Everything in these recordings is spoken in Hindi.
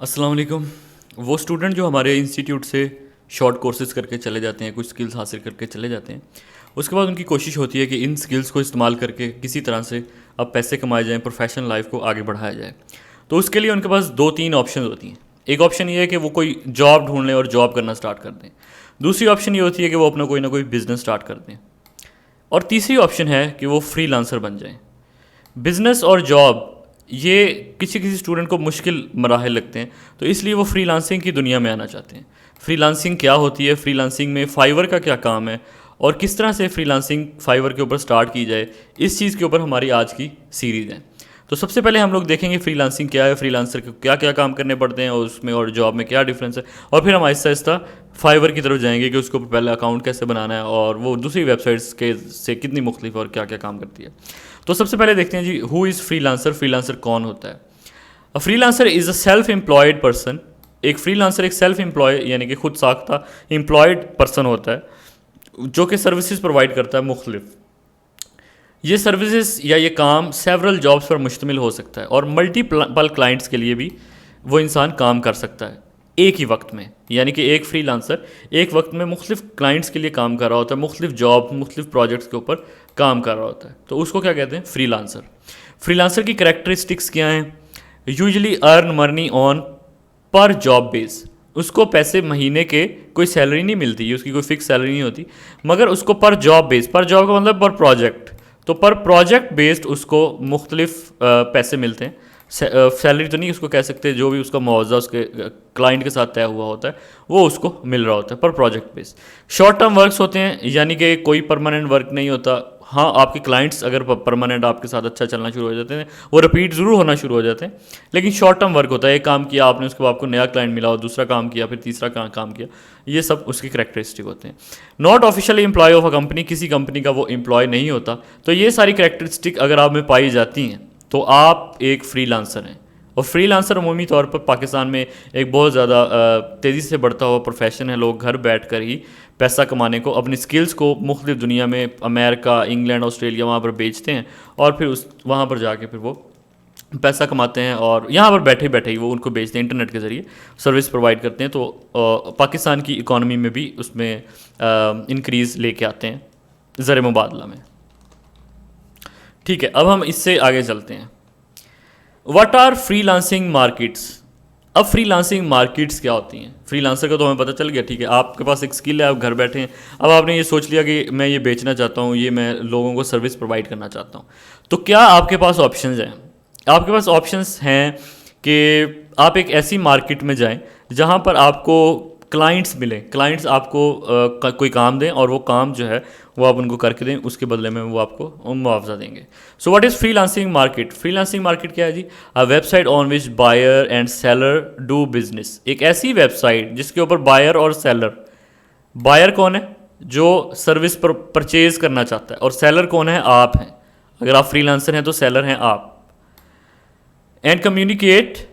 अस्सलाम वालेकुम। वो स्टूडेंट जो हमारे इंस्टीट्यूट से शॉर्ट कोर्सेज़ करके चले जाते हैं, कुछ स्किल्स हासिल करके चले जाते हैं, उसके बाद उनकी कोशिश होती है कि इन स्किल्स को इस्तेमाल करके किसी तरह से अब पैसे कमाए जाएँ, प्रोफेशनल लाइफ को आगे बढ़ाया जाए। तो उसके लिए उनके पास 2-3 ऑप्शन होती हैं। एक ऑप्शन ये है कि वो कोई जॉब ढूँढ लें और जॉब करना स्टार्ट कर दें। दूसरी ऑप्शन ये होती है कि वो अपना कोई ना कोई बिज़नेस स्टार्ट कर दें। और तीसरी ऑप्शन है कि वो फ्रीलांसर बन जाएँ। बिज़नेस और जॉब ये किसी किसी स्टूडेंट को मुश्किल मराहल लगते हैं, तो इसलिए वो फ्रीलांसिंग की दुनिया में आना चाहते हैं। फ्रीलांसिंग क्या होती है, फ्रीलांसिंग में फाइवर का क्या काम है और किस तरह से फ्रीलांसिंग फाइवर के ऊपर स्टार्ट की जाए, इस चीज़ के ऊपर हमारी आज की सीरीज़ है। तो सबसे पहले हम लोग देखेंगे फ्रीलांसिंग क्या है, फ्रीलांसर को क्या क्या काम करने पड़ते हैं और उसमें और जॉब में क्या डिफरेंस है, और फिर हम आहिस्ता आहिस्ता फाइवर की तरफ जाएंगे कि उसको पहले अकाउंट कैसे बनाना है और वो दूसरी वेबसाइट्स के से कितनी मुख्तलिफ और क्या क्या काम करती है। तो सबसे पहले देखते हैं जी, हु इज़ फ्रीलांसर, फ्रीलांसर कौन होता है। A freelancer is a self employed person. एक फ्रीलांसर एक सेल्फ एम्प्लॉय यानी कि खुद साख्ता एम्प्लॉयड पर्सन होता है जो कि सर्विसेज प्रोवाइड करता है मुख्तलिफ। ये सर्विसेज या ये काम सेवरल जॉब्स पर मुश्तमिल हो सकता है और मल्टीपल क्लाइंट्स के लिए भी वो इंसान काम कर सकता है एक ही वक्त में। यानी कि एक फ्रीलांसर एक वक्त में मुख्तलिफ क्लाइंट्स के लिए काम कर रहा होता है, मुख्तलिफ जॉब मुख्तलिफ प्रोजेक्ट्स के ऊपर काम कर रहा होता है, तो उसको क्या कहते हैं, फ्रीलांसर। फ्रीलांसर की करैक्टरिस्टिक्स क्या हैं? यूजली अर्न मनी ऑन पर जॉब बेस। उसको पैसे महीने के कोई सैलरी नहीं मिलती, उसकी कोई फिक्स सैलरी नहीं होती, मगर उसको पर जॉब बेस, पर जॉब का मतलब पर प्रोजेक्ट, तो पर प्रोजेक्ट बेस्ड उसको मुख्तलिफ पैसे मिलते हैं। सैलरी तो नहीं उसको कह सकते, जो भी उसका मुआवजा उसके क्लाइंट के साथ तय हुआ होता है वो उसको मिल रहा होता है पर project based. Short term works होते हैं, यानी कि कोई परमानेंट वर्क नहीं होता। हाँ, आपके क्लाइंट्स अगर परमानेंट आपके साथ अच्छा चलना शुरू हो जाते हैं, वो रिपीट ज़रूर होना शुरू हो जाते हैं, लेकिन शॉर्ट टर्म वर्क होता है। एक काम किया आपने, उसके बाद आपको नया क्लाइंट मिला और दूसरा काम किया, फिर तीसरा काम किया, ये सब उसकी करैक्टरिस्टिक होते हैं। Not officially employ of a company, किसी कंपनी का वो एम्प्लॉय नहीं होता। तो ये सारी करैक्टरिस्टिक अगर आप में पाई जाती हैं तो आप एक फ्रीलांसर हैं। और फ्रीलांसर अमूमी तौर पर पाकिस्तान में एक बहुत ज़्यादा तेज़ी से बढ़ता हुआ प्रोफेशन है। लोग घर बैठ कर ही पैसा कमाने को, अपनी स्किल्स को मुख्तलिफ दुनिया में, अमेरिका, इंग्लैंड, ऑस्ट्रेलिया, वहाँ पर बेचते हैं और फिर वहाँ पर जाके फिर वो पैसा कमाते हैं और यहाँ पर बैठे बैठे ही वो उनको बेचते हैं, इंटरनेट के ज़रिए सर्विस प्रोवाइड करते हैं। तो पाकिस्तान की इकॉनमी में भी उसमें इंक्रीज़ लेके आते हैं ज़र मुबादला में। ठीक है, अब हम इससे आगे चलते हैं। What are freelancing markets. अब फ्रीलांसिंग मार्केट्स क्या होती हैं? फ्रीलांसर का तो हमें पता चल गया, ठीक है, आपके पास एक स्किल है, आप घर बैठे हैं, अब आपने ये सोच लिया कि मैं ये बेचना चाहता हूँ, ये मैं लोगों को सर्विस प्रोवाइड करना चाहता हूँ। तो क्या आपके पास ऑप्शंस हैं? आपके पास ऑप्शंस हैं कि आप एक ऐसी मार्केट में जाएं जहां पर आपको क्लाइंट्स मिलें, क्लाइंट्स आपको कोई काम दें और वो काम जो है वो आप उनको करके दें, उसके बदले में वो आपको मुआवजा देंगे। So what is freelancing market? Freelancing market क्या है जी? A website on which buyer and seller do business. एक ऐसी वेबसाइट जिसके ऊपर बायर और सेलर, बायर कौन है? जो सर्विस पर परचेज करना चाहता है, और सेलर कौन है? आप हैं। अगर आप फ्रीलांसर हैं तो सेलर हैं आप। And communicate,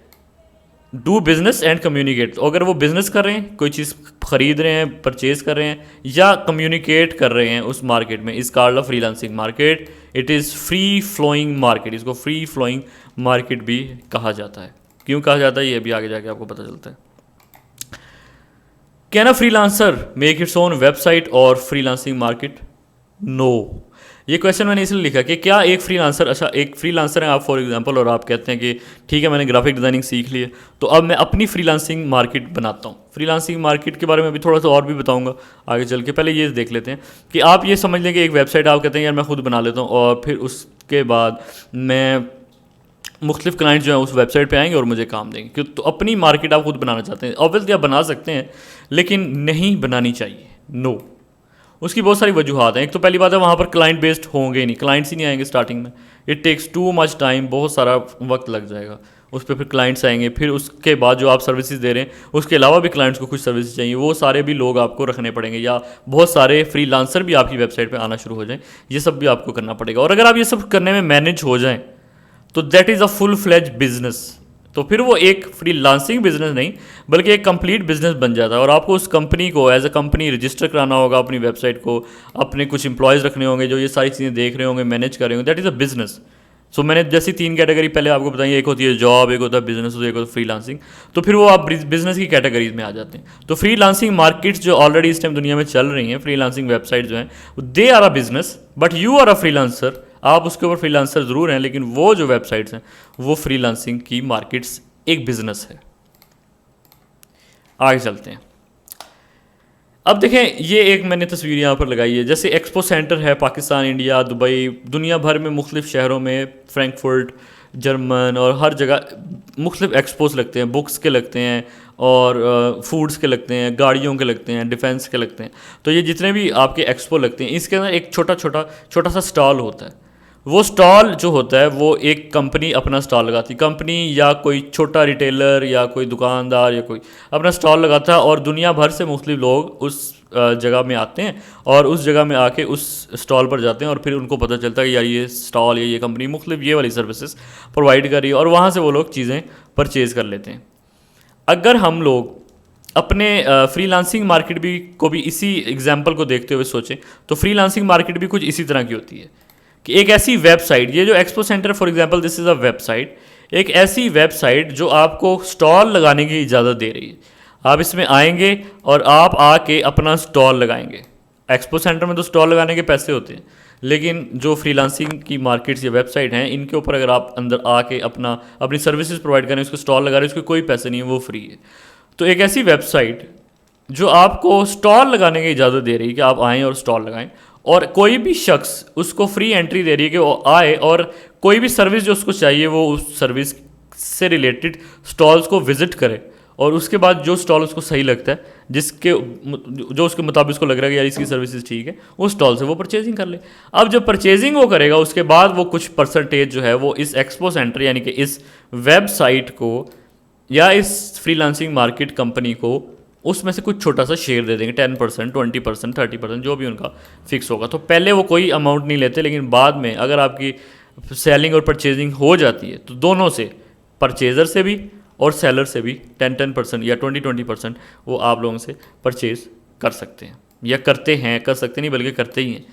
do business and communicate. अगर वो बिजनेस कर रहे हैं, कोई चीज़ खरीद रहे हैं, परचेज कर रहे हैं, या कम्युनिकेट कर रहे हैं उस मार्केट में, is called a freelancing market. It is free flowing market. इसको फ्री फ्लोइंग मार्केट भी कहा जाता है। क्यों कहा जाता है ये भी आगे जाके आपको पता चलता है। Can a freelancer make its own website और फ्रीलांसिंग मार्केट? नो। ये क्वेश्चन मैंने इसलिए लिखा कि क्या एक फ्रीलांसर, अच्छा एक फ्रीलांसर है आप फॉर एग्जांपल, और आप कहते हैं कि ठीक है मैंने ग्राफिक डिज़ाइनिंग सीख ली है, तो अब मैं अपनी फ्रीलांसिंग मार्केट बनाता हूँ। फ्रीलांसिंग मार्केट के बारे में अभी थोड़ा सा और भी बताऊँगा आगे चल के। पहले ये देख लेते हैं कि आप ये समझ लें कि एक वेबसाइट आप कहते हैं यार मैं खुद बना लेता हूँ, और फिर उसके बाद मैं मुख्तलिफ क्लाइंट जो है उस वेबसाइट पे आएंगे और मुझे काम देंगे। क्यों? तो अपनी मार्केट आप खुद बनाना चाहते हैं, ऑब्वियसली आप बना सकते हैं, लेकिन नहीं बनानी चाहिए। नो। उसकी बहुत सारी वजूहत हैं। एक तो पहली बात है वहाँ पर क्लाइंट बेस्ड होंगे नहीं, क्लाइंट्स ही नहीं आएंगे स्टार्टिंग में। It takes too much time, बहुत सारा वक्त लग जाएगा उस पर, फिर क्लाइंट्स आएंगे, फिर उसके बाद जो आप सर्विसेज दे रहे हैं उसके अलावा भी क्लाइंट्स को कुछ सर्विसेज चाहिए, वो सारे भी लोग आपको रखने पड़ेंगे, या बहुत सारे फ्रीलांसर भी आपकी वेबसाइट पर आना शुरू हो जाएं, ये सब भी आपको करना पड़ेगा। और अगर आप ये सब करने में मैनेज हो जाएँ तो that is a full fledge business. तो फिर वो एक फ्रीलांसिंग बिजनेस नहीं बल्कि एक कंप्लीट बिजनेस बन जाता है, और आपको उस कंपनी को एज अ कंपनी रजिस्टर कराना होगा, अपनी वेबसाइट को, अपने कुछ एम्प्लॉयज़ रखने होंगे जो ये सारी चीज़ें देख रहे होंगे, मैनेज कर रहे होंगे। That is a business. So मैंने जैसी 3 कैटेगरी पहले आपको बताई, एक होती है जॉब, एक होता है बिजनेस, एक होता है फ्रीलांसिंग। तो फिर वो आप बिजनेस की कैटेगरीज में आ जाते हैं। तो फ्रीलांसिंग मार्केट्स जो ऑलरेडी इस टाइम दुनिया में चल रही हैं, फ्रीलांसिंग वेबसाइट जो हैं, they are a business but you are a freelancer. आप उसके ऊपर फ्रीलांसर ज़रूर हैं, लेकिन वो जो वेबसाइट्स हैं वो फ्रीलांसिंग की मार्केट्स एक बिजनेस है। आगे चलते हैं। अब देखें, ये एक मैंने तस्वीर यहाँ पर लगाई है, जैसे एक्सपो सेंटर है पाकिस्तान, इंडिया, दुबई, दुनिया भर में मुख्तलिफ शहरों में, फ्रैंकफर्ट, जर्मन और हर जगह मुख्तलिफ एक्सपोज लगते हैं। बुक्स के लगते हैं और फूड्स के लगते हैं, गाड़ियों के लगते हैं, डिफेंस के लगते हैं। तो ये जितने भी आपके एक्सपो लगते हैं, इसके अंदर एक छोटा सा स्टॉल होता है। वो स्टॉल जो होता है वो एक कंपनी अपना स्टॉल लगाती है, कंपनी या कोई छोटा रिटेलर या कोई दुकानदार या कोई अपना स्टॉल लगाता है, और दुनिया भर से मुख्तलिफ लोग उस जगह में आते हैं और उस जगह में आके उस स्टॉल पर जाते हैं, और फिर उनको पता चलता है कि यार ये स्टॉल या ये कंपनी मुख्तलिफ ये वाली सर्विसेज प्रोवाइड कर रही है, और वहाँ से वो लोग चीज़ें परचेज़ कर लेते हैं। अगर हम लोग अपने फ्रीलांसिंग मार्केट भी को भी इसी एग्जाम्पल को देखते हुए सोचें, तो फ्रीलांसिंग मार्केट भी कुछ इसी तरह की होती है कि एक ऐसी वेबसाइट, ये जो expo centre for example this is a website, एक ऐसी वेबसाइट जो आपको स्टॉल लगाने की इजाज़त दे रही है। आप इसमें आएंगे और आप आके अपना स्टॉल लगाएंगे। एक्सपो सेंटर में तो स्टॉल लगाने के पैसे होते हैं, लेकिन जो फ्रीलांसिंग की मार्केट्स या वेबसाइट हैं, इनके ऊपर अगर आप अंदर आके अपनी सर्विसेज प्रोवाइड करें, उसको स्टॉल लगा रहे हैं, उसके कोई पैसे नहीं है, वो फ्री है। तो एक ऐसी वेबसाइट जो आपको स्टॉल लगाने की इजाज़त दे रही है कि आप आएँ और स्टॉल लगाएं, और कोई भी शख्स उसको फ्री एंट्री दे रही है कि वो आए और कोई भी सर्विस जो उसको चाहिए वो उस सर्विस से रिलेटेड स्टॉल्स को विज़िट करे, और उसके बाद जो स्टॉल उसको सही लगता है, जो उसके मुताबिक उसको लग रहा है कि यार इसकी सर्विसेज ठीक है, उस स्टॉल से वो परचेजिंग कर ले। अब जब परचेजिंग वो करेगा, उसके बाद वो कुछ परसेंटेज जो है वो इस एक्सपो सेंटर यानी कि इस वेबसाइट को या इस फ्रीलांसिंग मार्केट कंपनी को उसमें से कुछ छोटा सा शेयर दे देंगे, 10%, 20%, 30%, जो भी उनका फिक्स होगा। तो पहले वो कोई अमाउंट नहीं लेते, लेकिन बाद में अगर आपकी सेलिंग और परचेजिंग हो जाती है तो दोनों से, परचेज़र से भी और सेलर से भी 10% या 20% वो आप लोगों से परचेज़ कर सकते हैं, या करते हैं, कर सकते नहीं बल्कि करते ही हैं,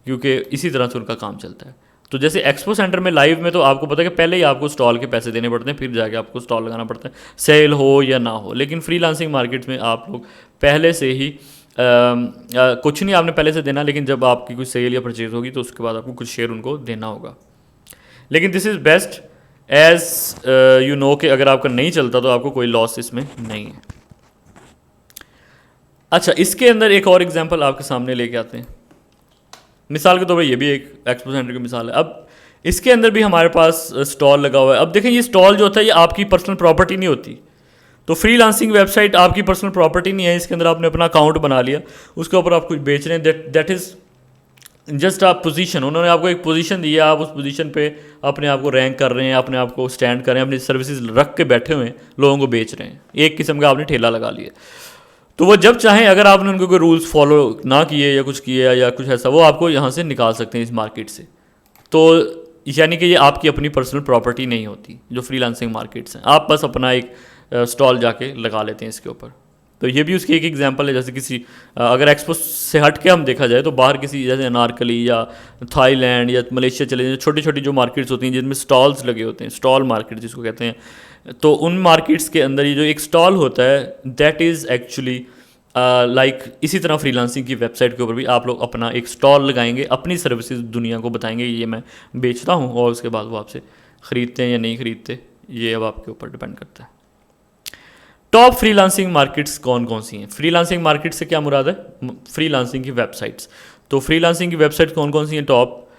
क्योंकि इसी तरह से उनका काम चलता है। तो जैसे एक्सपो सेंटर में लाइव में तो आपको पता है कि पहले ही आपको स्टॉल के पैसे देने पड़ते हैं, फिर जाके आपको स्टॉल लगाना पड़ता है, सेल हो या ना हो। लेकिन फ्रीलांसिंग मार्केट में आप लोग पहले से ही कुछ नहीं आपने पहले से देना, लेकिन जब आपकी कुछ सेल या परचेज होगी तो उसके बाद आपको कुछ शेयर उनको देना होगा। लेकिन this is best as you know कि अगर आपका नहीं चलता तो आपको कोई लॉस इसमें नहीं है। अच्छा, इसके अंदर एक और एग्जांपल आपके सामने लेके आते हैं। मिसाल के तौर पर ये भी एक एक्सपो सेंटर की मिसाल है। अब इसके अंदर भी हमारे पास स्टॉल लगा हुआ है। अब देखें, ये स्टॉल जो होता है ये आपकी पर्सनल प्रॉपर्टी नहीं होती। तो फ्रीलांसिंग वेबसाइट आपकी पर्सनल प्रॉपर्टी नहीं है। इसके अंदर आपने अपना अकाउंट बना लिया, उसके ऊपर आप कुछ बेच रहे हैं, दैट इज़ जस्ट आप पोजीशन, उन्होंने आपको एक पोजीशन दी है, आप उस पोजीशन पे अपने आप को रैंक कर रहे हैं, अपने आप को स्टैंड कर रहे हैं, अपनी सर्विसेज रख के बैठे हुए हैं, लोगों को बेच रहे हैं, एक किस्म का आपने ठेला लगा लिया। तो वो जब चाहें, अगर आपने उनको कोई रूल्स फॉलो ना किए या कुछ किया या कुछ ऐसा, वो आपको यहाँ से निकाल सकते हैं इस मार्केट से। तो यानी कि ये आपकी अपनी पर्सनल प्रॉपर्टी नहीं होती जो फ्रीलांसिंग मार्केट्स हैं, आप बस अपना एक स्टॉल जाके लगा लेते हैं इसके ऊपर। तो ये भी उसकी एक एग्जांपल है। जैसे किसी अगर एक्सपो से हट के हम देखा जाए तो बाहर किसी जैसे अनारकली या थाईलैंड या मलेशिया चले जाए, छोटी छोटी जो मार्केट्स होती हैं जिनमें स्टॉल्स लगे होते हैं, स्टॉल मार्केट जिसको कहते हैं, तो उन मार्केट्स के अंदर ये जो एक स्टॉल होता है दैट इज़ एक्चुअली लाइक इसी तरह फ्रीलांसिंग की वेबसाइट के ऊपर भी आप लोग अपना एक स्टॉल लगाएंगे, अपनी सर्विसेज दुनिया को बताएंगे ये मैं बेचता हूँ, और उसके बाद वो आपसे ख़रीदते हैं या नहीं ख़रीदते, ये अब आपके ऊपर डिपेंड करता है। टॉप फ्रीलांसिंग मार्केट्स कौन कौन सी हैं? फ्रीलांसिंग मार्केट से क्या मुराद है? फ्रीलांसिंग की वेबसाइट्स। तो फ्रीलांसिंग की वेबसाइट कौन कौन सी हैं टॉप,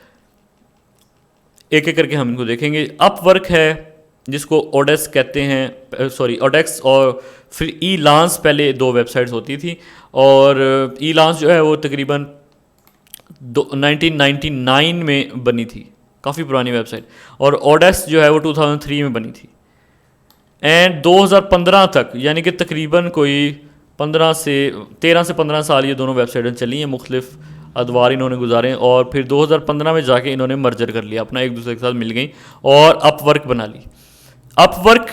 एक एक करके हम इनको देखेंगे। अपवर्क है जिसको ओडेक्स कहते हैं, सॉरी ओडेक्स, और फिर ई लांस, पहले दो वेबसाइट्स होती थी, और ई लांस जो है वो तकरीबन 1999 में बनी थी, काफ़ी पुरानी वेबसाइट, और ओडेक्स जो है वो 2003 में बनी थी। एंड 2015 तक, यानी कि तकरीबन कोई 13 से 15 साल ये दोनों वेबसाइटें चली हैं, मुख्तलिफ अदवार इन्होंने गुजारे हैं, और फिर 2015 में जाके इन्होंने मर्जर कर लिया, अपना एक दूसरे के साथ मिल गई और अपवर्क बना ली। अपवर्क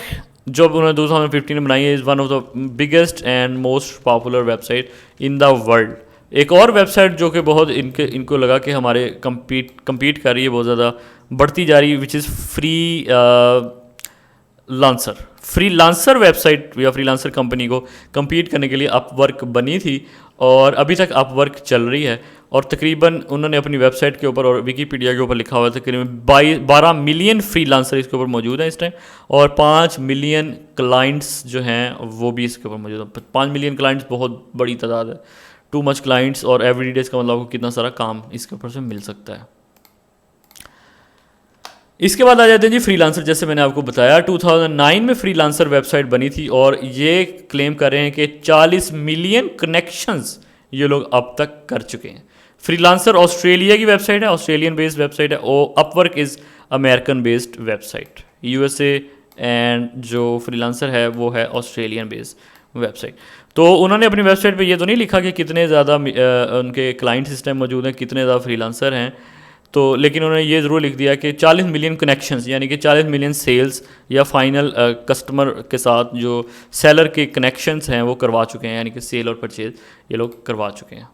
जो उन्होंने 2015 में बनाई है, is one of the biggest and most popular website in the world. एक और वेबसाइट जो कि बहुत इनको लगा कि हमारे compete कर रही है, बहुत ज़्यादा बढ़ती जा रही है, which is free lancer website या फ्री लांसर कंपनी को compete करने के लिए अपवर्क बनी थी और अभी तक अपवर्क चल रही है। और तकरीबन उन्होंने अपनी वेबसाइट के ऊपर और विकीपीडिया के ऊपर लिखा हुआ है तकरीबन 12 मिलियन फ्री लांसर इसके ऊपर मौजूद हैं इस टाइम, और 5 मिलियन क्लाइंट्स जो हैं वो भी इसके ऊपर मौजूद हैं। 5 मिलियन क्लाइंट्स बहुत बड़ी तादाद है, टू मच क्लाइंट्स, और एवरी डे का मतलब आपको कितना सारा काम इसके ऊपर से मिल सकता है। इसके बाद आ जाते हैं जी फ्रीलांसर। जैसे मैंने आपको बताया 2009 में फ्रीलांसर वेबसाइट बनी थी और ये क्लेम कर रहे हैं कि 40 मिलियन कनेक्शंस ये लोग अब तक कर चुके हैं। फ्रीलांसर ऑस्ट्रेलिया की वेबसाइट है, ऑस्ट्रेलियन बेस्ड वेबसाइट है, और Upwork is American based website, USA, and जो फ्रीलांसर है वो है ऑस्ट्रेलियन बेस्ड वेबसाइट। तो उन्होंने अपनी वेबसाइट पे ये तो नहीं लिखा कि कितने ज़्यादा उनके क्लाइंट्स इस टाइम मौजूद हैं, कितने ज़्यादा फ्रीलांसर हैं, तो लेकिन उन्होंने ये ज़रूर लिख दिया कि 40 मिलियन कनेक्शंस, यानी कि 40 मिलियन सेल्स या फाइनल कस्टमर के साथ जो सेलर के कनेक्शंस हैं वो करवा चुके हैं, यानी कि सेल और परचेज ये लोग करवा चुके हैं।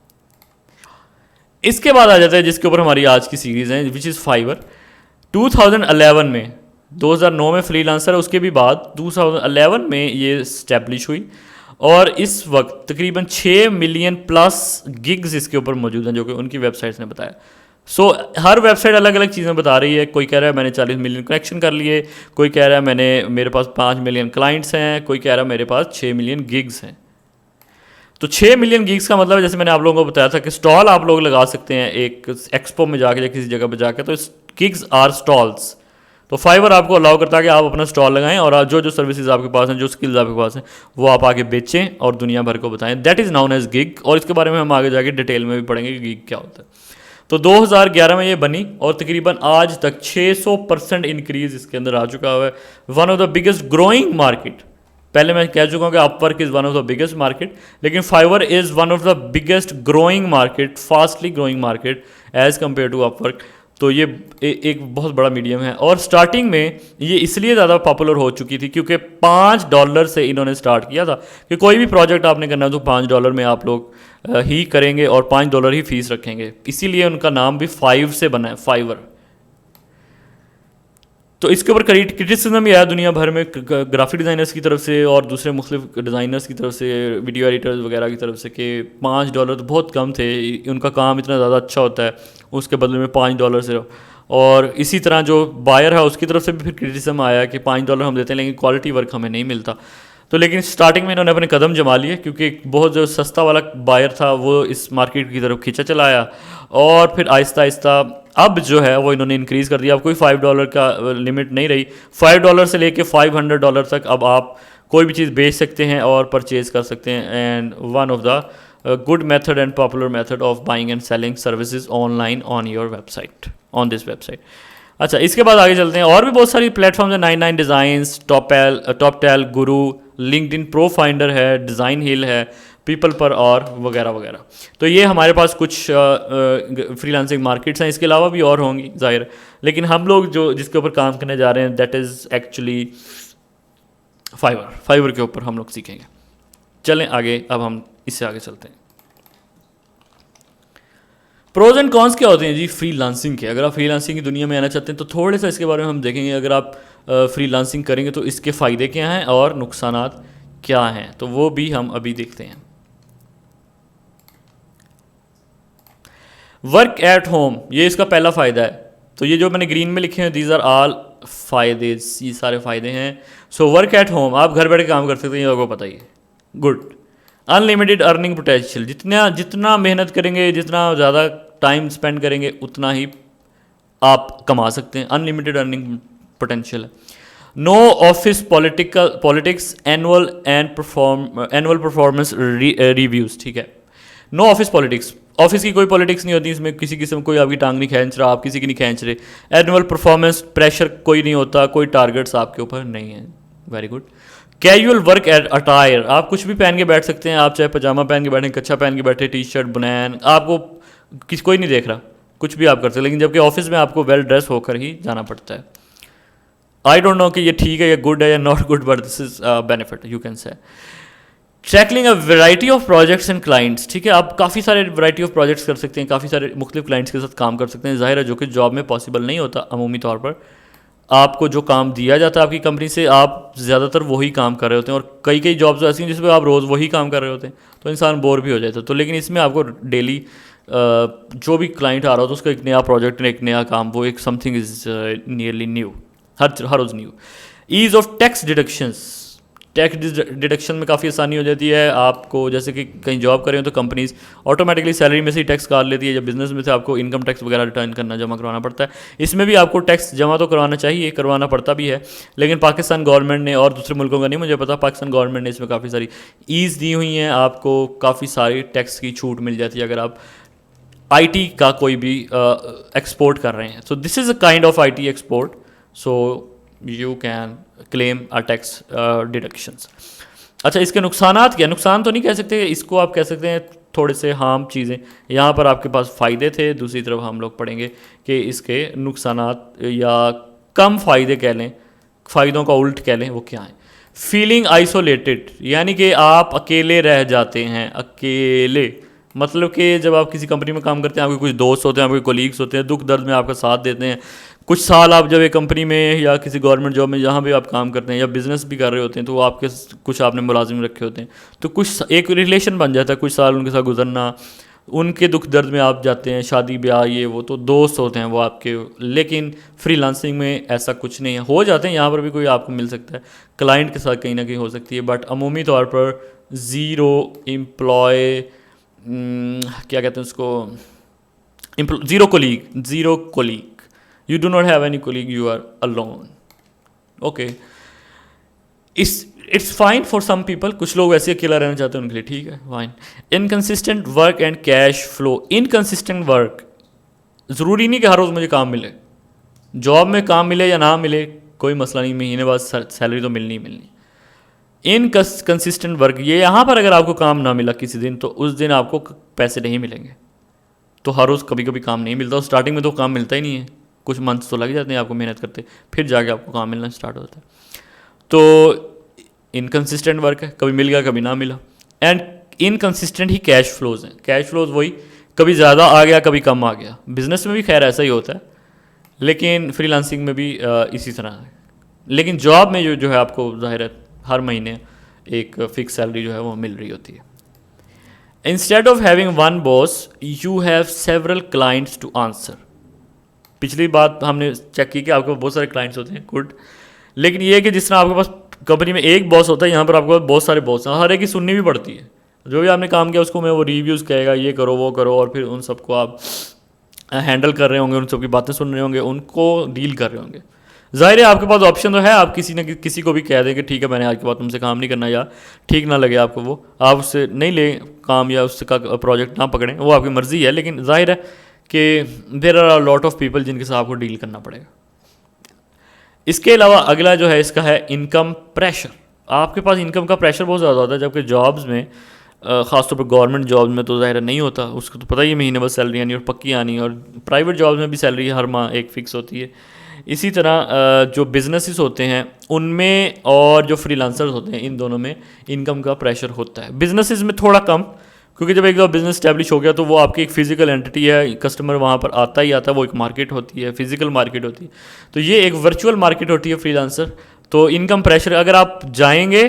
इसके बाद आ जाता है जिसके ऊपर हमारी आज की सीरीज़ है, विच इज़ फाइवर। 2011 में, 2009 में फ्रीलांसर है, उसके भी बाद 2011 में ये स्टैब्लिश हुई और इस वक्त तकरीबन 6 मिलियन प्लस गिग्स इसके ऊपर मौजूद हैं, जो कि उनकी वेबसाइट्स ने बताया। सो हर वेबसाइट अलग अलग चीज़ें बता रही है। कोई कह रहा है मैंने 40 मिलियन कनेक्शन कर लिए, कोई कह रहा है मेरे पास 5 मिलियन क्लाइंट्स हैं, कोई कह रहा है मेरे पास 6 मिलियन गिग्स हैं। तो 6 मिलियन गिग्स का मतलब, जैसे मैंने आप लोगों को बताया था कि स्टॉल आप लोग लगा सकते हैं एक एक्सपो में जाके या किसी जगह पर जाकर, तो गिग्स आर स्टॉल्स। तो फाइवर आपको अलाउ करता है कि आप अपना स्टॉल लगाएं और जो जो सर्विसेज आपके पास हैं, जो स्किल्स आपके पास हैं, वो आप आगे बेचें और दुनिया भर को बताएं। That is known as gig, और इसके बारे में हम आगे जाके डिटेल में भी पढ़ेंगे कि गिग क्या होता है। तो 2011 में ये बनी और तकरीबन आज तक 600% इंक्रीज इसके अंदर आ चुका हुआ है। One of the biggest growing market, पहले मैं कह चुका हूँ कि Upwork is one of the biggest market, लेकिन Fiverr is one of the biggest growing market, fastly growing market as compare to Upwork. तो ये एक बहुत बड़ा मीडियम है और स्टार्टिंग में ये इसलिए ज़्यादा पॉपुलर हो चुकी थी क्योंकि $5 से इन्होंने स्टार्ट किया था कि कोई भी प्रोजेक्ट आपने करना है तो $5 में आप लोग ही करेंगे और $5 ही फीस रखेंगे, इसीलिए उनका नाम भी 5 से बना है, फाइवर। तो इसके ऊपर क्रिटिसिज्म भी आया दुनिया भर में, ग्राफिक डिज़ाइनर्स की तरफ से और दूसरे मुख्तलिफ डिज़ाइनर्स की तरफ से, वीडियो एडिटर्स वगैरह की तरफ से, कि $5 तो बहुत कम थे, उनका काम इतना ज़्यादा अच्छा होता है, उसके बदले में $5 से। और इसी तरह जो बायर है उसकी तरफ से भी फिर क्रिटिसिज्म आया कि $5 हम देते हैं लेकिन क्वालिटी वर्क हमें नहीं मिलता। तो लेकिन स्टार्टिंग में इन्होंने अपने कदम जमा लिए क्योंकि बहुत जो सस्ता वाला बायर था वो इस मार्केट की तरफ खींचा चलाया और फिर आहिस्ता आहिस्ता अब जो है वो इन्होंने इंक्रीज़ कर दिया। अब कोई $5 का लिमिट नहीं रही, $5 से लेके $500 तक अब आप कोई भी चीज़ बेच सकते हैं और परचेज़ कर सकते हैं। And one of the good method and popular method of buying and selling services online on your website, on this website. अच्छा, इसके बाद आगे चलते हैं। और भी बहुत सारी प्लेटफॉर्म्स हैं, 99 डिज़ाइंस, टॉपटेल, गुरु, लिंक्डइन प्रो फाइंडर है, डिज़ाइन हिल है, पीपल पर और वगैरह वगैरह। तो ये हमारे पास कुछ फ्रीलांसिंग मार्केट्स हैं, इसके अलावा भी और होंगी ज़ाहिर, लेकिन हम लोग जो जिसके ऊपर काम करने जा रहे हैं दैट इज़ एक्चुअली फाइवर के ऊपर हम लोग सीखेंगे। चलें आगे, अब हम इससे आगे चलते हैं। प्रोज एंड कॉन्स क्या होते हैं जी फ्रीलांसिंग के? अगर आप फ्रीलांसिंग की दुनिया में आना चाहते हैं तो थोड़े सा इसके बारे में हम देखेंगे। अगर आप फ्रीलांसिंग करेंगे तो इसके फ़ायदे क्या हैं और नुकसानात क्या हैं, तो वो भी हम अभी देखते हैं। वर्क एट होम, ये इसका पहला फ़ायदा है। तो ये जो मैंने ग्रीन में लिखे हैं दीज आर ऑल फ़ायदे, ये सारे फ़ायदे हैं। सो वर्क एट होम, आप घर बैठे काम कर सकते हैं, ये आपको पता ही है। गुड। अनलिमिटेड अर्निंग पोटेंशियल, जितना मेहनत करेंगे, जितना ज़्यादा टाइम स्पेंड करेंगे उतना ही आप कमा सकते हैं। अनलिमिटेड अर्निंग पोटेंशियल है। No office politics, annual performance reviews, ठीक है। नो ऑफिस पॉलिटिक्स, ऑफिस की कोई पॉलिटिक्स नहीं होती, इसमें किसी किस्म कोई आपकी टांग नहीं खींच रहा, आप किसी की नहीं खींच रहे। एनुअल परफॉर्मेंस प्रेशर कोई नहीं होता, कोई टारगेट्स आपके ऊपर नहीं है। Very good. Casual work attire, आप कुछ भी पहन के बैठ सकते हैं, आप चाहे पजामा पहन के बैठे, कच्छा पहन के बैठे, टी शर्ट, बनैन, आपको कोई नहीं देख रहा, कुछ भी आप कर सकते हैं। लेकिन जबकि ऑफिस में आपको वेल ड्रेस होकर ही जाना पड़ता है। आई डोंट नो कि ये ठीक है या गुड है या not good, but this is benefit you can say. Tackling a variety of projects and clients, ठीक है, आप काफ़ी सारे वैरायटी ऑफ प्रोजेक्ट्स कर सकते हैं, काफ़ी सारे मुख्तलिफ क्लाइंट्स के साथ काम कर सकते हैं, ज़ाहिर है जो कि जॉब में पॉसिबल नहीं होता अमूमी तौर पर। आपको जो काम दिया जाता है आपकी कंपनी से, आप ज़्यादातर वही काम कर रहे होते हैं, और कई कई जॉब्स ऐसी हैं जिसमें आप रोज़ वही काम कर रहे होते हैं, तो इंसान बोर भी हो जाता है। तो लेकिन इसमें आपको डेली जो भी क्लाइंट आ रहा होता है उसका एक नया प्रोजेक्ट, एक नया काम, वो एक समथिंग इज़ नियरली न्यू, हर रोज़ new. Ease of tax deductions, tax deduction में काफ़ी आसानी हो जाती है आपको, जैसे कि कहीं जॉब कर रहे हो तो कंपनीज ऑटोमेटिकली सैलरी में से ही टैक्स काट लेती है, जब बिजनेस में से आपको इनकम टैक्स वगैरह रिटर्न करना, जमा करवाना पड़ता है। इसमें भी आपको टैक्स जमा तो करवाना चाहिए, करवाना पड़ता भी है, लेकिन पाकिस्तान गवर्नमेंट ने, और दूसरे मुल्कों का नहीं मुझे पता, पाकिस्तान गवर्नमेंट ने इसमें काफ़ी सारी ईज़ दी हुई हैं, आपको काफ़ी सारी टैक्स की छूट मिल जाती है अगर आप आईटी का कोई भी एक्सपोर्ट कर रहे हैं। So this is a kind of IT export, so you can claim a tax deductions. अच्छा, इसके नुकसानात क्या? नुकसान तो नहीं कह सकते, इसको आप कह सकते हैं थोड़े से हार्म चीज़ें। यहाँ पर आपके पास फ़ायदे थे, दूसरी तरफ हम लोग पढ़ेंगे कि इसके नुकसानात या कम फ़ायदे कह लें, फ़ायदों का उल्ट कह लें, वो क्या है। फीलिंग आइसोलेटेड, यानी कि आप अकेले रह जाते हैं। अकेले मतलब कि जब आप किसी कंपनी में काम करते हैं, आपके कुछ दोस्त होते हैं, आपके कोलीग्स होते हैं, दुख दर्द में आपका साथ देते हैं। कुछ साल आप जब एक कंपनी में या किसी गवर्नमेंट जॉब में जहाँ भी आप काम करते हैं या बिज़नेस भी कर रहे होते हैं, तो वो आपके कुछ आपने मुलाजिम रखे होते हैं, तो कुछ एक रिलेशन बन जाता है, कुछ साल उनके साथ गुजरना, उनके दुख दर्द में आप जाते हैं, शादी ब्याह ये वो, तो दोस्त होते हैं वो आपके। लेकिन फ्रीलांसिंग में ऐसा कुछ नहीं है, हो जाते हैं यहाँ पर भी कोई आपको मिल सकता है, क्लाइंट के साथ कहीं ना कहीं हो सकती है, बट अमूमी तौर पर ज़ीरो एम्प्लॉय, क्या कहते हैं उसको, zero colleague, you do not have any colleague, you are alone, okay, it's fine for some people, कुछ लोग वैसे अकेला रहना चाहते हैं उनके लिए ठीक है, fine. Inconsistent work and cash flow, inconsistent work, ज़रूरी नहीं कि हर रोज़ मुझे काम मिले, जॉब में काम मिले या ना मिले कोई मसला नहीं, महीने बाद सैलरी तो मिलनी ही मिलनी। इनकन्सिस्टेंट वर्क, ये यहाँ पर अगर आपको काम ना मिला किसी दिन, तो उस दिन आपको पैसे नहीं मिलेंगे, तो हर रोज़ कभी कभी काम नहीं मिलता, स्टार्टिंग में तो काम मिलता ही नहीं है, कुछ मंथ्स तो लग जाते हैं आपको मेहनत करते, फिर जाके आपको काम मिलना स्टार्ट होता है। तो इनकन्सिस्टेंट वर्क है, कभी मिल गया कभी ना मिला। And inconsistent he cash flows हैं, कैश फ्लोज वही, कभी ज़्यादा आ गया कभी कम आ गया। बिजनेस में भी खैर ऐसा ही होता है, लेकिन फ्रीलांसिंग में भी इसी तरह है। लेकिन जॉब में जो है आपको ज़ाहिर है हर महीने एक फिक्स सैलरी जो है वो मिल रही होती है। Instead of having one boss you have several clients to answer. पिछली बात हमने चेक की कि आपके पास बहुत सारे क्लाइंट्स होते हैं, गुड, लेकिन ये है कि जिस तरह आपके पास कंपनी में एक बॉस होता है, यहाँ पर आपके पास बहुत सारे बॉस हैं, हर एक की सुननी भी पड़ती है। जो भी आपने काम किया उसको मैं वो रिव्यूज़ कहेगा, ये करो वो करो, और फिर उन सबको आप हैंडल कर रहे होंगे, उन सबकी बातें सुन रहे होंगे, उनको डील कर रहे होंगे। ज़ाहिर है आपके पास ऑप्शन तो है, आप किसी न किसी को भी कह दें कि ठीक है मैंने आज के बाद तुमसे काम नहीं करना, या ठीक ना लगे आपको वो, आप उससे नहीं लें काम या उससे का प्रोजेक्ट ना पकड़ें, वो आपकी मर्ज़ी है। लेकिन ज़ाहिर है कि there are a lot of people जिनके साथ आपको डील करना पड़ेगा। इसके अलावा अगला जो है इसका है इनकम प्रेशर। आपके पास इनकम का प्रेशर बहुत ज़्यादा होता है, जबकि जॉब्स में ख़ासतौर पर गवर्नमेंट जॉब्स में तो ज़ाहिर नहीं होता, उसको तो पता ही है महीने बाद सैलरी आनी और पक्की आनी, और प्राइवेट जॉब्स में भी सैलरी हर माह एक फ़िक्स होती है। इसी तरह जो बिजनेसेस होते हैं उनमें और जो फ्रीलांसर्स होते हैं, इन दोनों में इनकम का प्रेशर होता है। बिजनेसेस में थोड़ा कम, क्योंकि जब एक बार बिजनेस स्टैब्लिश हो गया तो वो आपकी एक फ़िज़िकल एंटिटी है, कस्टमर वहाँ पर आता ही आता है, वो एक मार्केट होती है, फिज़िकल मार्केट होती है, तो ये एक वर्चुअल मार्केट होती है फ्रीलांसर। तो इनकम प्रेशर, अगर आप जाएंगे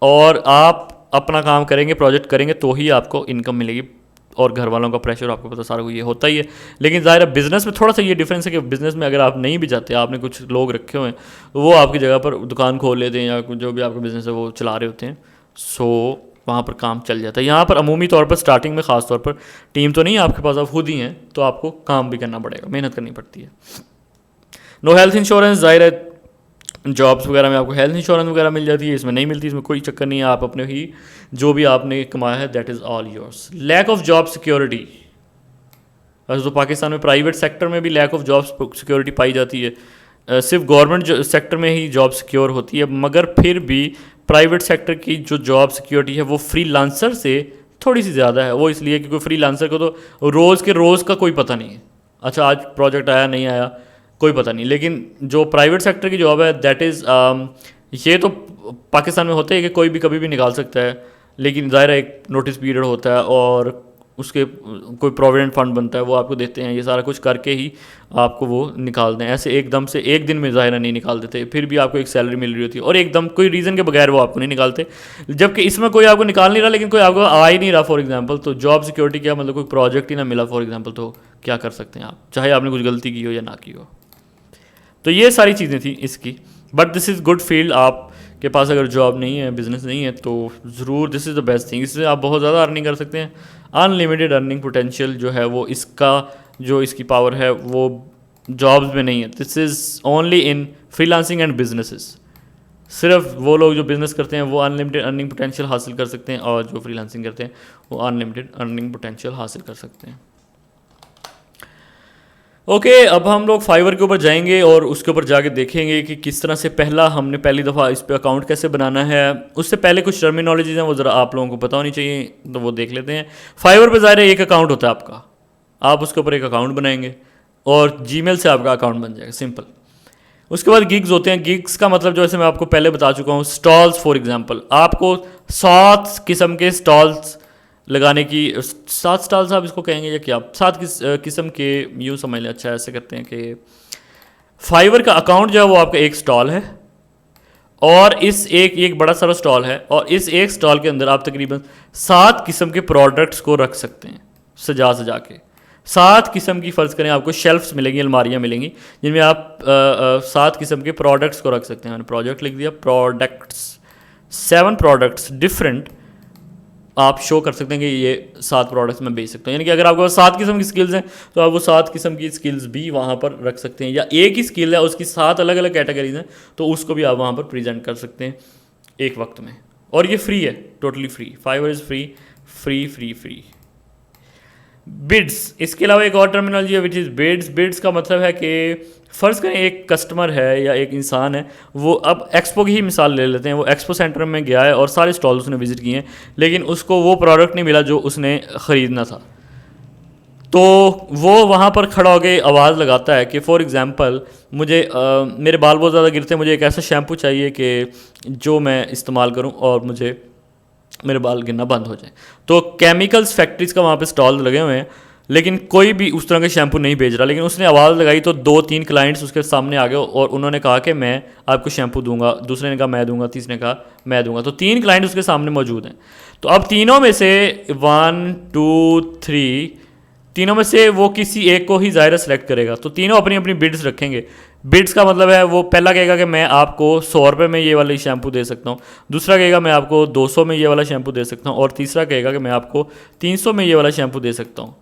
और आप अपना काम करेंगे, प्रोजेक्ट करेंगे, तो ही आपको इनकम मिलेगी, और घर वालों का प्रेशर आपको पता सारा ये होता ही है। लेकिन ज़ाहिर है बिज़नेस में थोड़ा सा ये डिफरेंस है कि बिज़नेस में अगर आप नहीं भी जाते, आपने कुछ लोग रखे हुए हैं, तो वो आपकी जगह पर दुकान खोल लेते हैं या जो भी आपका बिज़नेस है वो चला रहे होते हैं, सो वहाँ पर काम चल जाता है। यहाँ पर अमूमी तौर पर स्टार्टिंग में ख़ास तौर पर टीम तो नहीं है आपके पास, आप खुद ही हैं, तो आपको काम भी करना पड़ेगा, मेहनत करनी पड़ती है। नो हेल्थ इंश्योरेंस, ज़ाहिर है जॉब्स वगैरह में आपको हेल्थ इंश्योरेंस वगैरह मिल जाती है, इसमें नहीं मिलती, इसमें कोई चक्कर नहीं है, आप अपने ही जो भी आपने कमाया है that is all yours. Lack of job security, वैसे तो पाकिस्तान में प्राइवेट सेक्टर में भी लैक ऑफ जॉब सिक्योरिटी पाई जाती है, सिर्फ गवर्नमेंट सेक्टर में ही जॉब सिक्योर होती है, मगर फिर भी प्राइवेट सेक्टर की जो जॉब सिक्योरिटी है वो फ्रीलांसर से थोड़ी सी ज़्यादा है। वो इसलिए क्योंकि फ्रीलांसर को तो रोज़ के रोज़ का कोई पता नहीं है, अच्छा आज प्रोजेक्ट आया नहीं आया कोई पता नहीं, लेकिन जो प्राइवेट सेक्टर की जॉब है दैट इज़ ये तो पाकिस्तान में होता है कि कोई भी कभी भी निकाल सकता है, लेकिन ज़ाहिर है एक नोटिस पीरियड होता है और उसके कोई प्रोविडेंट फंड बनता है, वो आपको देते हैं, ये सारा कुछ करके ही आपको वो निकाल दें। ऐसे एकदम से एक दिन में ज़ाहिर है नहीं निकाल देते, फिर भी आपको एक सैलरी मिल रही होती है और एकदम कोई रीज़न के बगैर वो आपको नहीं निकालते। जबकि इसमें कोई आपको निकाल नहीं रहा, लेकिन कोई आपको आ ही नहीं रहा फॉर एग्जाम्पल, तो जॉब सिक्योरिटी क्या मतलब, कोई प्रोजेक्ट ही ना मिला फॉर एग्जाम्पल, तो क्या कर सकते हैं आप, चाहे आपने कुछ गलती की हो या ना की हो। तो ये सारी चीज़ें थी इसकी। But this is good field, आपके पास अगर जॉब नहीं है, बिजनेस नहीं है, तो ज़रूर this is the best thing. इससे आप बहुत ज़्यादा अर्निंग कर सकते हैं। अनलिमिटेड अर्निंग पोटेंशियल जो है वो इसका, जो इसकी पावर है वो जॉब्स में नहीं है। This is only in freelancing and businesses. सिर्फ वो लोग जो बिज़नेस करते हैं वो अनलिमिटेड अर्निंग पोटेंशियल हासिल कर सकते हैं, और जो फ्रीलांसिंग करते हैं वो अनलिमिटेड अर्निंग पोटेंशियल हासिल कर सकते हैं। ओके, अब हम लोग फाइवर के ऊपर जाएंगे और उसके ऊपर जाके देखेंगे कि किस तरह से हमने पहली दफ़ा इस पे अकाउंट कैसे बनाना है। उससे पहले कुछ टर्मिनोलॉजीज हैं वो ज़रा आप लोगों को पता होनी चाहिए, तो वो देख लेते हैं। फाइवर पे ज़ाहिर है एक अकाउंट होता है आपका, आप उसके ऊपर एक अकाउंट बनाएंगे और जीमेल से आपका अकाउंट बन जाएगा, सिंपल। उसके बाद गिग्स होते हैं। गिग्स का मतलब जैसे मैं आपको पहले बता चुका हूँ, स्टॉल्स फॉर एग्जांपल, आपको 7 किस्म के स्टॉल्स लगाने की, 7 स्टॉल्स आप इसको कहेंगे या क्या, 7 किस्म के, यूँ समझ लें। अच्छा, ऐसे करते हैं कि फाइवर का अकाउंट जो है वो आपका एक स्टॉल है, और इस एक बड़ा सारा स्टॉल है, और इस एक स्टॉल के अंदर आप तकरीबन 7 किस्म के प्रोडक्ट्स को रख सकते हैं सजा सजा के। 7 किस्म की, फ़र्ज़ करें आपको शेल्फ्स मिलेंगी, अलमारियाँ मिलेंगी, जिनमें आप 7 किस्म के प्रोडक्ट्स को रख सकते हैं। मैंने प्रोजेक्ट लिख दिया, प्रोडक्ट्स, 7 प्रोडक्ट्स डिफरेंट आप शो कर सकते हैं कि ये 7 प्रोडक्ट्स मैं बेच सकता हूँ। यानी कि अगर आपको 7 किस्म की स्किल्स हैं तो आप वो 7 किस्म की स्किल्स भी वहाँ पर रख सकते हैं, या एक ही स्किल है उसकी 7 अलग अलग कैटेगरीज हैं तो उसको भी आप वहाँ पर प्रेजेंट कर सकते हैं एक वक्त में। और ये फ्री है, totally free. Fiverr is free, free free free. Bids, इसके अलावा एक और टर्मिनोलॉजी है विच इज़ बिड्स। बिड्स का मतलब है कि फ़र्ज़ करें एक कस्टमर है या एक इंसान है, वो अब एक्सपो की ही मिसाल ले लेते हैं, वो एक्सपो सेंटर में गया है और सारे स्टॉल उसने विज़िट किए हैं, लेकिन उसको वो प्रोडक्ट नहीं मिला जो उसने ख़रीदना था। तो वो वहाँ पर खड़ा होकर आवाज़ लगाता है कि फॉर एग्ज़ाम्पल मुझे मेरे बाल बहुत ज़्यादा गिरते हैं, मुझे एक ऐसा शैम्पू चाहिए कि जो मैं इस्तेमाल करूँ और मुझे मेरे बाल गिरना बंद हो जाए। तो केमिकल्स फैक्ट्रीज़ का वहाँ पे स्टॉल लगे हुए हैं, लेकिन कोई भी उस तरह के शैम्पू नहीं बेच रहा। लेकिन उसने आवाज़ लगाई तो 2-3 क्लाइंट्स उसके सामने आ गए और उन्होंने कहा कि मैं आपको शैम्पू दूंगा, दूसरे ने कहा मैं दूंगा, तीसरे ने कहा मैं दूंगा। तो 3 क्लाइंट उसके सामने मौजूद हैं। तो अब तीनों में से 1 2 3 तीनों में से वो किसी एक को ही ज़ाहिर सेलेक्ट करेगा। तो तीनों अपनी अपनी बिड्स रखेंगे। बिड्स का मतलब है वो पहला कहेगा कि मैं आपको 100 रुपये में ये वाली शैम्पू दे सकता हूँ, दूसरा कहेगा मैं आपको 200 में ये वाला शैम्पू दे सकता हूँ, और तीसरा कहेगा कि मैं आपको 300 में ये वाला शैम्पू दे सकता हूँ।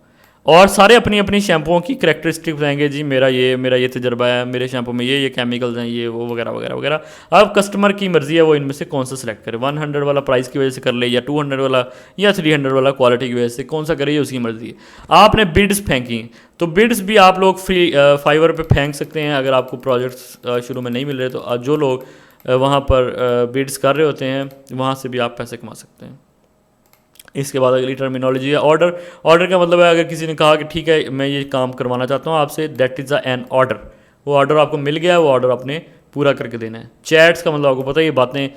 और सारे अपनी अपनी शैम्पुओं की करैक्टरिस्टिक बताएंगे, जी मेरा ये तजर्बा है, मेरे शैम्पू में ये केमिकल्स हैं, ये वो वगैरह वगैरह वगैरह। अब कस्टमर की मर्ज़ी है वो इनमें से कौन सा सेलेक्ट करे, 100 वाला प्राइस की वजह से कर ले, या 200 वाला, या 300 वाला क्वालिटी की वजह से, कौन सा करे ये उसकी मर्ज़ी है। आपने बिड्स फेंकी, तो बिड्स भी आप लोग फ्री फाइवर पे फेंक सकते हैं। अगर आपको प्रोजेक्ट्स शुरू में नहीं मिल रहे तो जो लोग वहाँ पर बिड्स कर रहे होते हैं वहाँ से भी आप पैसे कमा सकते हैं। इसके बाद अगली टर्मिनोलॉजी है ऑर्डर। ऑर्डर का मतलब है अगर किसी ने कहा कि ठीक है मैं ये काम करवाना चाहता हूँ आपसे, दैट इज़ एन ऑर्डर। वो ऑर्डर आपको मिल गया, वो ऑर्डर आपने पूरा करके देना है। चैट्स का मतलब आपको पता है, ये बातें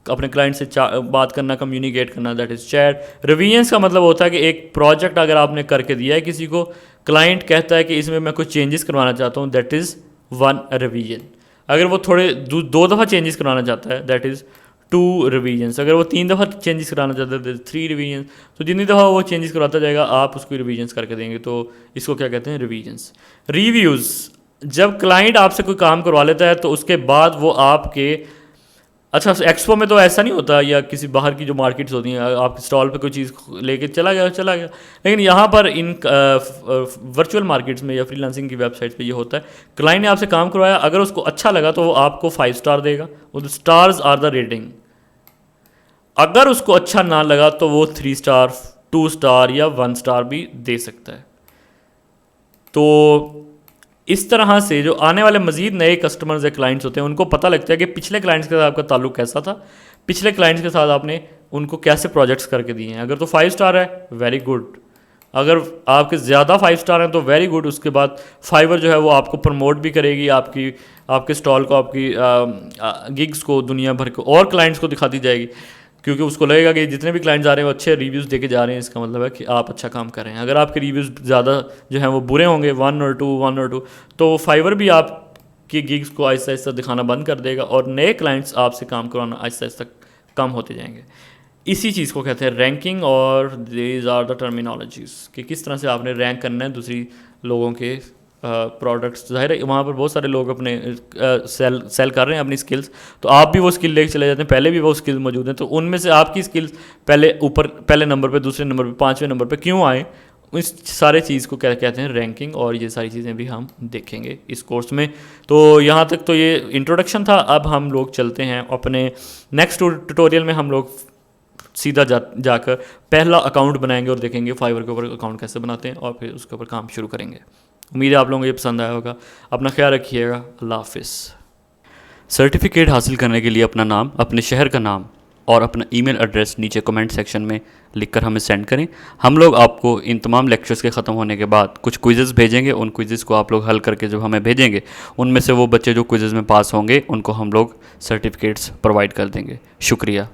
अपने क्लाइंट से बात करना, कम्युनिकेट करना, दैट इज़ चैट। रिवीजन्स का मतलब होता है कि एक प्रोजेक्ट अगर आपने करके दिया है किसी को, क्लाइंट कहता है कि इसमें मैं कुछ चेंजेस करवाना चाहता हूँ, दैट इज़ 1 रिवीजन। अगर वो थोड़े 2 दफ़ा चेंजेस करवाना चाहता है, दैट इज़ 2 रिवीजन्स। अगर वो 3 दफ़ा चेंजेस कराना चाहता है, 3 रिवीजन्स। तो जितनी दफ़ा वो चेंजेस कराता जाएगा आप उसको रिवीजन्स करके देंगे, तो इसको क्या कहते हैं, रिवीजन्स। रिव्यूज़, जब क्लाइंट आपसे कोई काम करवा लेता है तो उसके बाद वो आपके, अच्छा एक्सपो में तो ऐसा नहीं होता, या किसी बाहर की जो मार्केट्स होती हैं, आपके स्टॉल पे कोई चीज़ लेके चला गया। लेकिन यहाँ पर इन वर्चुअल मार्केट्स में या फ्रीलांसिंग की वेबसाइट पे ये होता है, क्लाइंट ने आपसे काम करवाया, अगर उसको अच्छा लगा तो वो आपको 5 स्टार देगा, वो स्टार्स आर द रेटिंग। अगर उसको अच्छा ना लगा तो वो 3 स्टार, 2 स्टार या 1 स्टार भी दे सकता है। तो इस तरह से जो आने वाले मज़ीद नए कस्टमर्स या क्लाइंट्स होते हैं उनको पता लगता है कि पिछले क्लाइंट्स के साथ आपका ताल्लुक कैसा था, पिछले क्लाइंट्स के साथ आपने उनको कैसे प्रोजेक्ट्स करके दिए हैं। अगर तो 5 स्टार है, वेरी गुड, अगर आपके ज़्यादा 5 स्टार हैं तो वेरी गुड, उसके बाद फाइवर जो है वो आपको प्रमोट भी करेगी, आपके स्टॉल को, आपकी गिग्स को दुनिया भर को और क्लाइंट्स को दिखाती जाएगी, क्योंकि उसको लगेगा कि जितने भी क्लाइंट्स आ रहे हैं वो अच्छे रिव्यूज़ देके जा रहे हैं, इसका मतलब है कि आप अच्छा काम कर रहे हैं। अगर आपके रिव्यूज़ ज़्यादा जो हैं वो बुरे होंगे, 1 और 2, तो फाइवर भी आपकी गिग्स को आहिस्ता आहिस्ता दिखाना बंद कर देगा और नए क्लाइंट्स आपसे काम करवाना आहिस्ता आहिस्ता कम होते जाएंगे। इसी चीज़ को कहते हैं रैंकिंग, और दीज आर द टर्मिनोलॉजीज़ कि किस तरह से आपने रैंक करना है दूसरी लोगों के प्रोडक्ट्स। ज़ाहिर है वहाँ पर बहुत सारे लोग अपने सेल कर रहे हैं अपनी स्किल्स, तो आप भी वो स्किल लेके चले जाते हैं, पहले भी वो स्किल मौजूद हैं, तो उनमें से आपकी स्किल्स पहले नंबर पे, दूसरे नंबर पे, 5वें नंबर पे क्यों आए, इस सारे चीज़ को क्या कहते हैं रैंकिंग, और ये सारी चीज़ें भी हम देखेंगे इस कोर्स में। तो यहाँ तक तो ये इंट्रोडक्शन था। अब हम लोग चलते हैं अपने नेक्स्ट ट्यूटोरियल में, हम लोग सीधा जाकर पहला अकाउंट बनाएंगे और देखेंगे फाइवर के ऊपर अकाउंट कैसे बनाते हैं, और फिर उसके ऊपर काम शुरू करेंगे। उम्मीद है आप लोगों को ये पसंद आया होगा। अपना ख्याल रखिएगा। अल्लाह हाफिज़। सर्टिफिकेट हासिल करने के लिए अपना नाम, अपने शहर का नाम और अपना ईमेल एड्रेस नीचे कमेंट सेक्शन में लिखकर हमें सेंड करें। हम लोग आपको इन तमाम लेक्चर्स के ख़त्म होने के बाद कुछ क्विज़ेस भेजेंगे। उन क्विज़ेस को आप लोग हल करके जब हमें भेजेंगे, उनमें से वो बच्चे जो क्विज़ेस में पास होंगे उनको हम लोग सर्टिफिकेट्स प्रोवाइड कर देंगे। शुक्रिया।